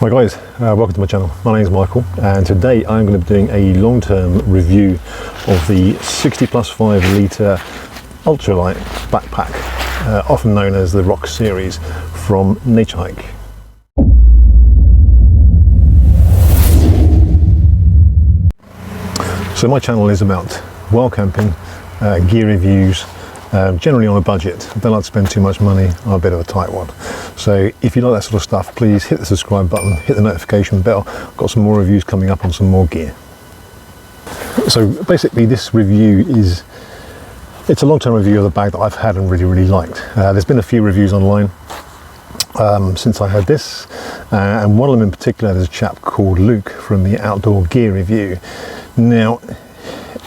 Hi guys, welcome to my channel. My name is Michael and today I'm going to be doing a long-term review of the 60+5 litre ultralight backpack, often known as the Rock series from Naturehike. So my channel is about wild camping, gear reviews, generally on a budget. I don't like to spend too much money, I'm a bit of a tight one. So if you like that sort of stuff, please hit the subscribe button, hit the notification bell. I've got some more reviews coming up on some more gear. So basically this review it's a long-term review of the bag that I've had and really liked. There's been a few reviews online since I had this, and one of them in particular, there's a chap called Luke from the Outdoor Gear Review. Now,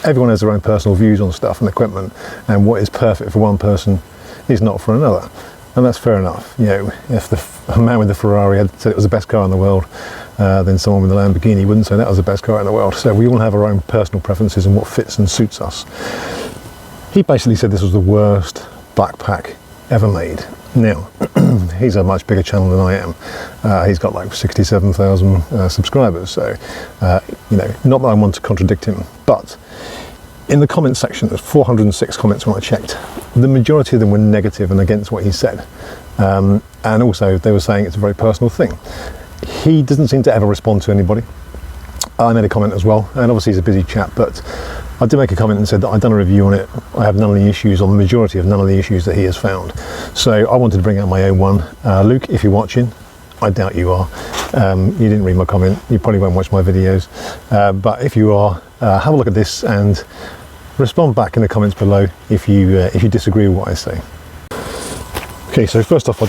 everyone has their own personal views on stuff and equipment, and what is perfect for one person is not for another, and that's fair enough. You know, if a man with a Ferrari had said it was the best car in the world, then someone with a Lamborghini wouldn't say that was the best car in the world. So we all have our own personal preferences and what fits and suits us. He basically said this was the worst backpack ever made. Now, he's a much bigger channel than I am. He's got like 67,000 subscribers, so you know, not that I want to contradict him, but in the comment section, there's 406 comments when I checked. The majority of them were negative and against what he said, and also they were saying it's a very personal thing. He doesn't seem to ever respond to anybody. I made a comment as well, and obviously he's a busy chap, but I did make a comment and said that I'd done a review on it. I have none of the issues, or the majority of none of the issues that he has found. So I wanted to bring out my own one. Luke, if you're watching, I doubt you are. You didn't read my comment, you probably won't watch my videos. But if you are, have a look at this and respond back in the comments below if you disagree with what I say. Okay, so first off,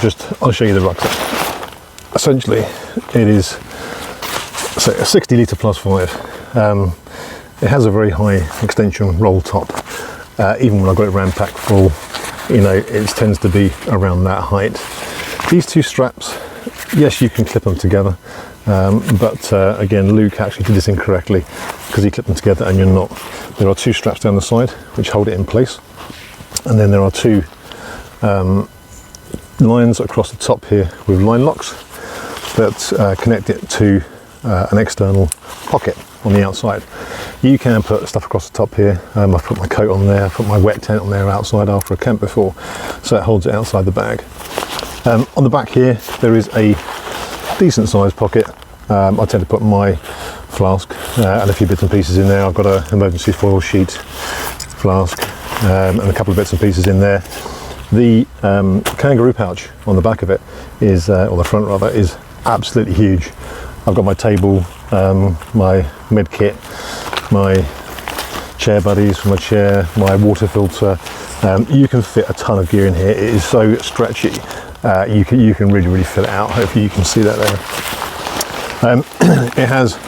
I'll show you the rucksack. Essentially, it is a 60 litre +5. It has a very high extension roll top. Even when I've got it ram packed full, you know, it tends to be around that height. These two straps, yes, you can clip them together, but again, Luke actually did this incorrectly because he clipped them together and you're not. There are two straps down the side which hold it in place, and then there are two lines across the top here with line locks that connect it to an external pocket on the outside. You can put stuff across the top here. I've put my coat on there, put my wet tent on there outside after a camp before, so it holds it outside the bag. On the back here, there is a decent sized pocket. I tend to put my flask and a few bits and pieces in there. I've got an emergency foil sheet, flask, and a couple of bits and pieces in there. The kangaroo pouch on the back of it is, or the front rather, is absolutely huge. I've got my table, my med kit, my chair buddies for my chair, my water filter. You can fit a ton of gear in here. It is so stretchy. You can really fill it out. Hopefully you can see that there. It has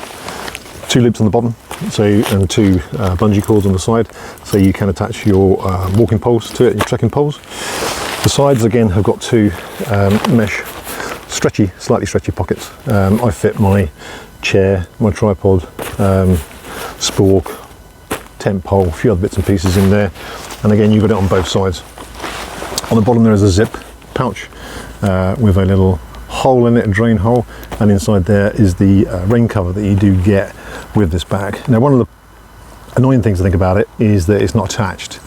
two loops on the bottom, and two bungee cords on the side, so you can attach your walking poles to it, your trekking poles. The sides again have got two mesh slightly stretchy pockets. I fit my chair, my tripod, spork, tent pole, a few other bits and pieces in there, and again you've got it on both sides. On the bottom there is a zip pouch with a little hole in it, a drain hole, and inside there is the rain cover that you do get with this bag. Now, one of the annoying things to think about it is that it's not attached.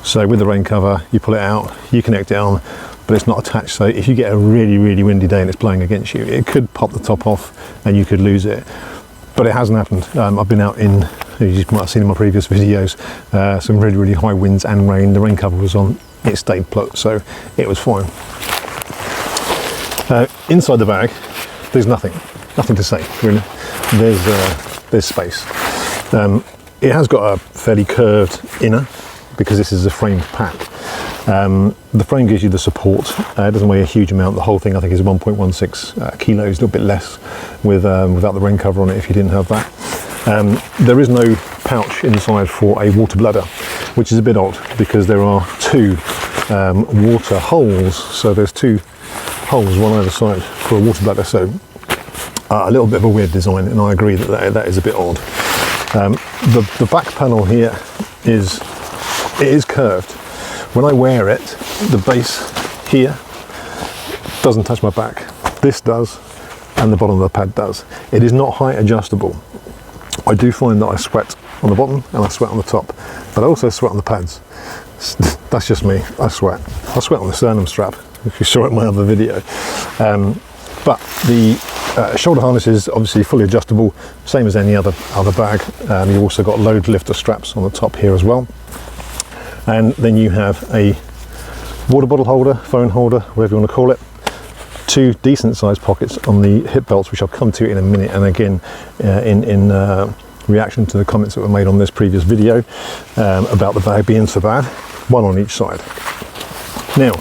So with the rain cover, you pull it out, you connect it on, but it's not attached. So if you get a really windy day and it's blowing against you, it could pop the top off and you could lose it. But it hasn't happened. I've been out in, you might have seen in my previous videos, some really high winds and rain. The rain cover was on, it stayed put, so it was fine. Inside the bag, there's nothing to say really. There's space. It has got a fairly curved inner because this is a framed pack. The frame gives you the support. It doesn't weigh a huge amount. The whole thing I think is 1.16 kilos, a little bit less without the rain cover on it if you didn't have that. There is no pouch inside for a water bladder, which is a bit odd because there are two water holes. So there's two holes, one either side, for a water bladder. So a little bit of a weird design, and I agree that is a bit odd. The back panel here is curved. When I wear it, the base here doesn't touch my back. This does, and the bottom of the pad does. It is not height adjustable. I do find that I sweat on the bottom and I sweat on the top, but I also sweat on the pads. That's just me. I sweat on the sternum strap, if you saw it in my other video. But the shoulder harness is obviously fully adjustable, same as any other bag. You've also got load lifter straps on the top here as well. And then you have a water bottle holder, phone holder, whatever you want to call it. Two decent sized pockets on the hip belts, which I'll come to in a minute. And again, in reaction to the comments that were made on this previous video about the bag being so bad, one on each side. Now,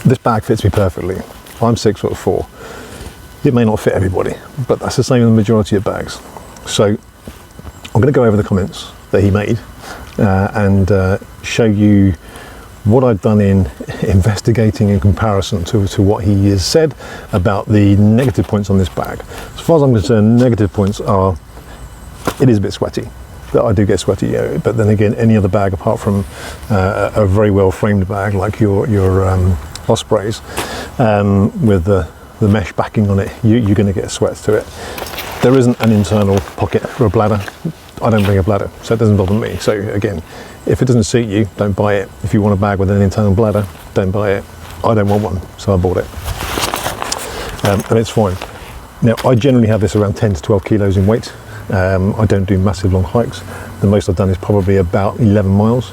this bag fits me perfectly. I'm 6'4". It may not fit everybody, but that's the same in the majority of bags. So I'm going to go over the comments that he made and show you what I've done in investigating in comparison to what he has said about the negative points on this bag. As far as I'm concerned, negative points are, it is a bit sweaty. I do get sweaty, but then again, any other bag apart from a very well framed bag like your Ospreys with the mesh backing on it, you're going to get sweats to it. There isn't an internal pocket for a bladder. I don't bring a bladder, so it doesn't bother me. So again, if it doesn't suit you, don't buy it. If you want a bag with an internal bladder, don't buy it. I don't want one, so I bought it. And it's fine. Now, I generally have this around 10 to 12 kilos in weight. I don't do massive long hikes. The most I've done is probably about 11 miles,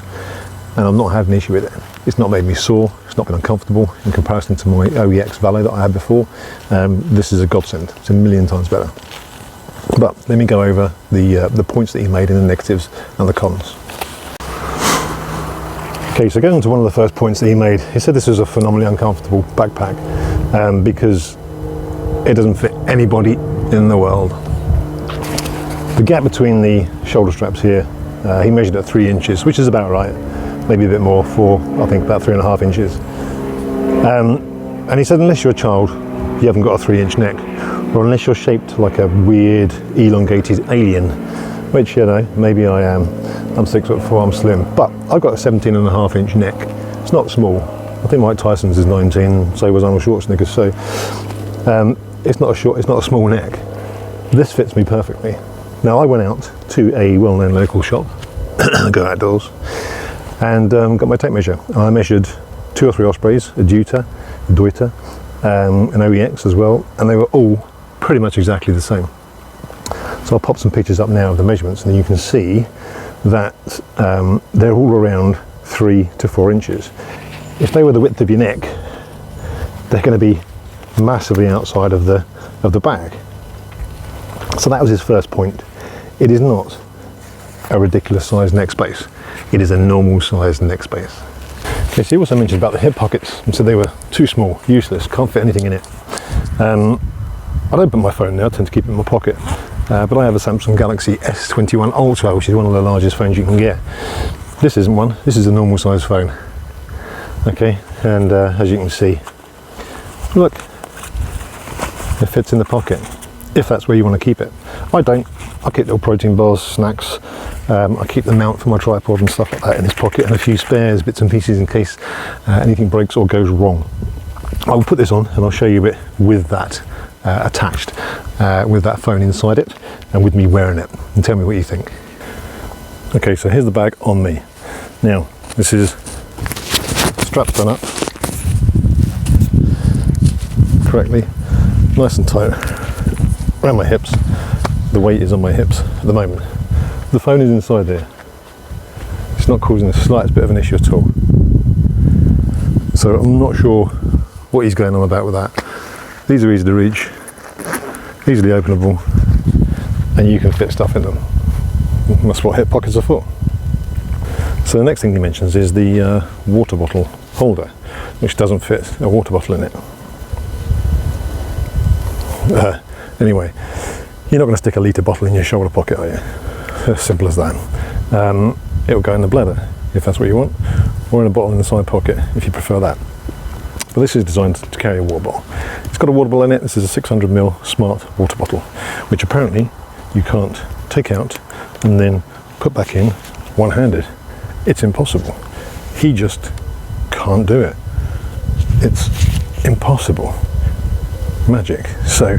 and I've not had an issue with it. It's not made me sore, it's not been uncomfortable in comparison to my OEX Valet that I had before. This is a godsend, it's a million times better. But let me go over the points that he made in the negatives and the cons. Okay, so going to one of the first points that he made, he said this was a phenomenally uncomfortable backpack because it doesn't fit anybody in the world. The gap between the shoulder straps here, he measured at 3 inches, which is about right, maybe a bit more, for I think about 3.5 inches. And he said unless you're a child, you haven't got a 3-inch neck, or unless you're shaped like a weird elongated alien, which, you know, maybe I am. I'm 6'4", I'm slim, but I've got a 17.5-inch neck. It's not small. I think Mike Tyson's is 19, so was Arnold Schwarzenegger's. So it's not a small neck. This fits me perfectly. Now, I went out to a well-known local shop, Go Outdoors, and got my tape measure. I measured 2 or 3 Ospreys, a Deuter, an OEX as well, and they were all pretty much exactly the same. So I'll pop some pictures up now of the measurements, and you can see that they're all around 3 to 4 inches. If they were the width of your neck, they're going to be massively outside of the bag. So that was his first point. It is not a ridiculous sized neck space. It is a normal sized neck space. Okay, so he also mentioned about the hip pockets and said they were too small, useless, can't fit anything in it. I don't put my phone there, I tend to keep it in my pocket. But I have a Samsung Galaxy S21 Ultra, which is one of the largest phones you can get. This isn't one, this is a normal size phone. Okay, and as you can see, look, it fits in the pocket, if that's where you want to keep it. I don't. I keep little protein bars, snacks, I keep the mount for my tripod and stuff like that in this pocket, and a few spares, bits and pieces in case anything breaks or goes wrong. I will put this on and I'll show you it with that attached, with that phone inside it and with me wearing it, and tell me what you think. Okay, so here's the bag on me. Now, this is straps done up correctly, nice and tight around my hips. The weight is on my hips at the moment. The phone is inside there. It's not causing the slightest bit of an issue at all. So I'm not sure what he's going on about with that. These are easy to reach, easily openable, and you can fit stuff in them. That's what hip pockets are for. So the next thing he mentions is the water bottle holder, which doesn't fit a water bottle in it. Anyway, you're not going to stick a litre bottle in your shoulder pocket, are you? As simple as that. It'll go in the bladder if that's what you want, or in a bottle in the side pocket if you prefer that. But this is designed to carry a water bottle. It's got a water bottle in it. This is a 600ml smart water bottle, which apparently you can't take out and then put back in one-handed. It's impossible. He just can't do it. It's impossible. magic. So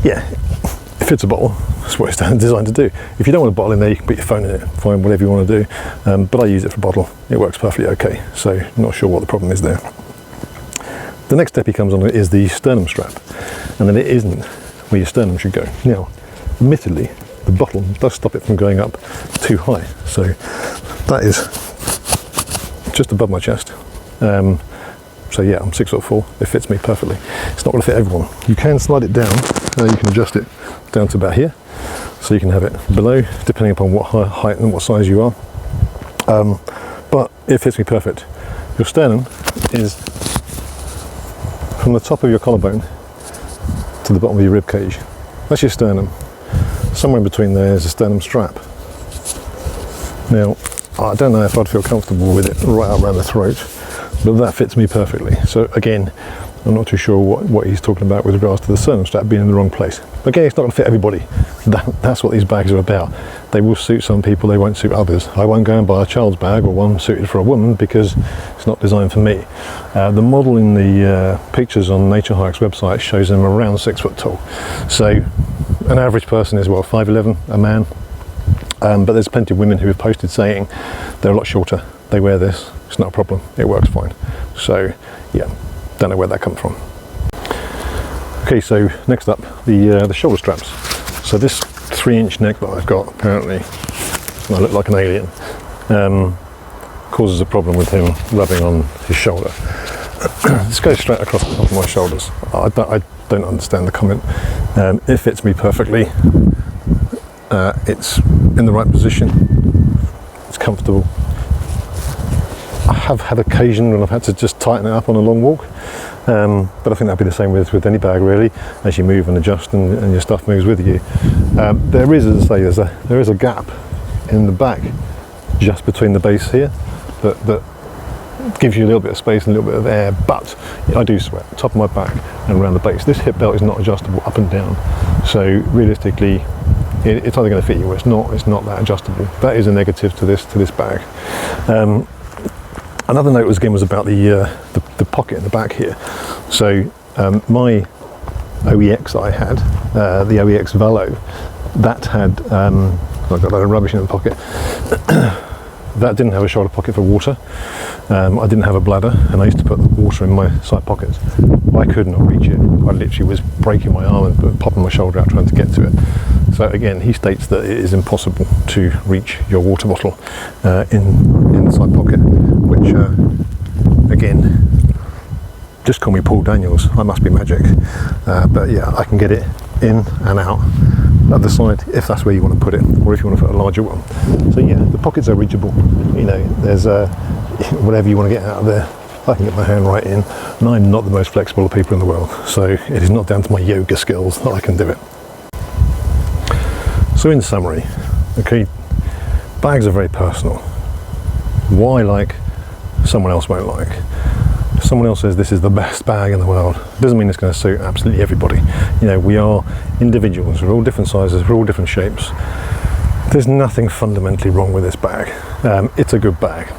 yeah, it fits a bottle. That's what it's designed to do. If you don't want a bottle in there, you can put your phone in it, fine, whatever you want to do. But I use it for a bottle. It works perfectly okay. So not sure what the problem is there. The next step he comes on is the sternum strap, and then it isn't where your sternum should go. Now, admittedly, the bottle does stop it from going up too high. So that is just above my chest. So yeah, I'm 6'4". It fits me perfectly. It's not going to fit everyone. You can slide it down. You can adjust it down to about here. So you can have it below, depending upon what height and what size you are. But it fits me perfect. Your sternum is from the top of your collarbone to the bottom of your rib cage. That's your sternum. Somewhere in between there is a sternum strap. Now, I don't know if I'd feel comfortable with it right up around the throat, but that fits me perfectly. So again, I'm not too sure what he's talking about with regards to the sternum strap being in the wrong place. Again, it's not going to fit everybody. That's what these bags are about. They will suit some people, they won't suit others. I won't go and buy a child's bag or one suited for a woman because it's not designed for me. The model in the pictures on Naturehike's website shows them around 6 foot tall. So an average person is what, 5'11", a man? But there's plenty of women who have posted saying they're a lot shorter. They wear this, it's not a problem, it works fine. So yeah, don't know where that comes from. Okay, so next up, the shoulder straps. So this 3-inch neck that I've got, apparently, I look like an alien, causes a problem with him rubbing on his shoulder. This goes straight across the top of my shoulders. I don't understand the comment. It fits me perfectly. It's in the right position. It's comfortable. I have had occasion when I've had to just tighten it up on a long walk, but I think that'd be the same with any bag really. As you move and adjust and your stuff moves with you. There is, as I say, there is a gap in the back just between the base here that gives you a little bit of space and a little bit of air, but I do sweat top of my back and around the base. This hip belt is not adjustable up and down, so realistically it's either going to fit you or it's not that adjustable. That is a negative to this bag. Another note was about the pocket in the back here. So my OEX I had, the OEX Velo, that had, I've got a load of rubbish in the pocket. That didn't have a shoulder pocket for water. I didn't have a bladder, and I used to put the water in my side pockets. I could not reach it. I literally was breaking my arm and popping my shoulder out trying to get to it. So again, he states that it is impossible to reach your water bottle in the side pocket, which again, just call me Paul Daniels. I must be magic. But yeah, I can get it in and out at the side if that's where you want to put it, or if you want to put a larger one. So yeah, the pockets are reachable. You know, there's whatever you want to get out of there, I can get my hand right in, and I'm not the most flexible of people in the world, so it is not down to my yoga skills that I can do it. So in summary, okay, bags are very personal. Why like, someone else won't like. If someone else says this is the best bag in the world, it doesn't mean it's going to suit absolutely everybody. You know, we are individuals, we're all different sizes, we're all different shapes. There's nothing fundamentally wrong with this bag. It's a good bag.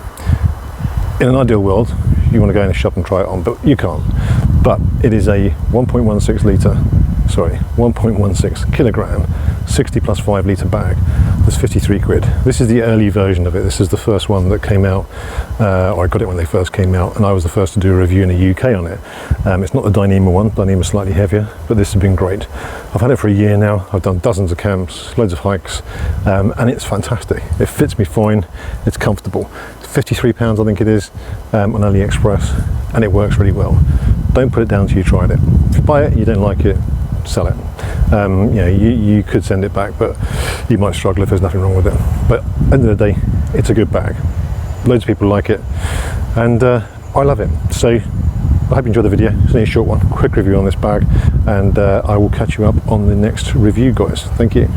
In an ideal world, you want to go in a shop and try it on, but you can't. But it is a 1.16 kilogram, 60 plus 5 litre bag. That's 53 quid. This is the early version of it. This is the first one that came out, or I got it when they first came out, and I was the first to do a review in the UK on it. It's not the Dyneema one. Dyneema's slightly heavier, but this has been great. I've had it for a year now. I've done dozens of camps, loads of hikes, and it's fantastic. It fits me fine. It's comfortable. It's £53, I think it is, on AliExpress, and it works really well. Don't put it down till you tried it. If you buy it, you don't like it, sell it. You know, you could send it back, but you might struggle if there's nothing wrong with it. But at the end of the day, it's a good bag. Loads of people like it, and I love it. So I hope you enjoyed the video. It's only a short one, quick review on this bag, and I will catch you up on the next review, guys. Thank you.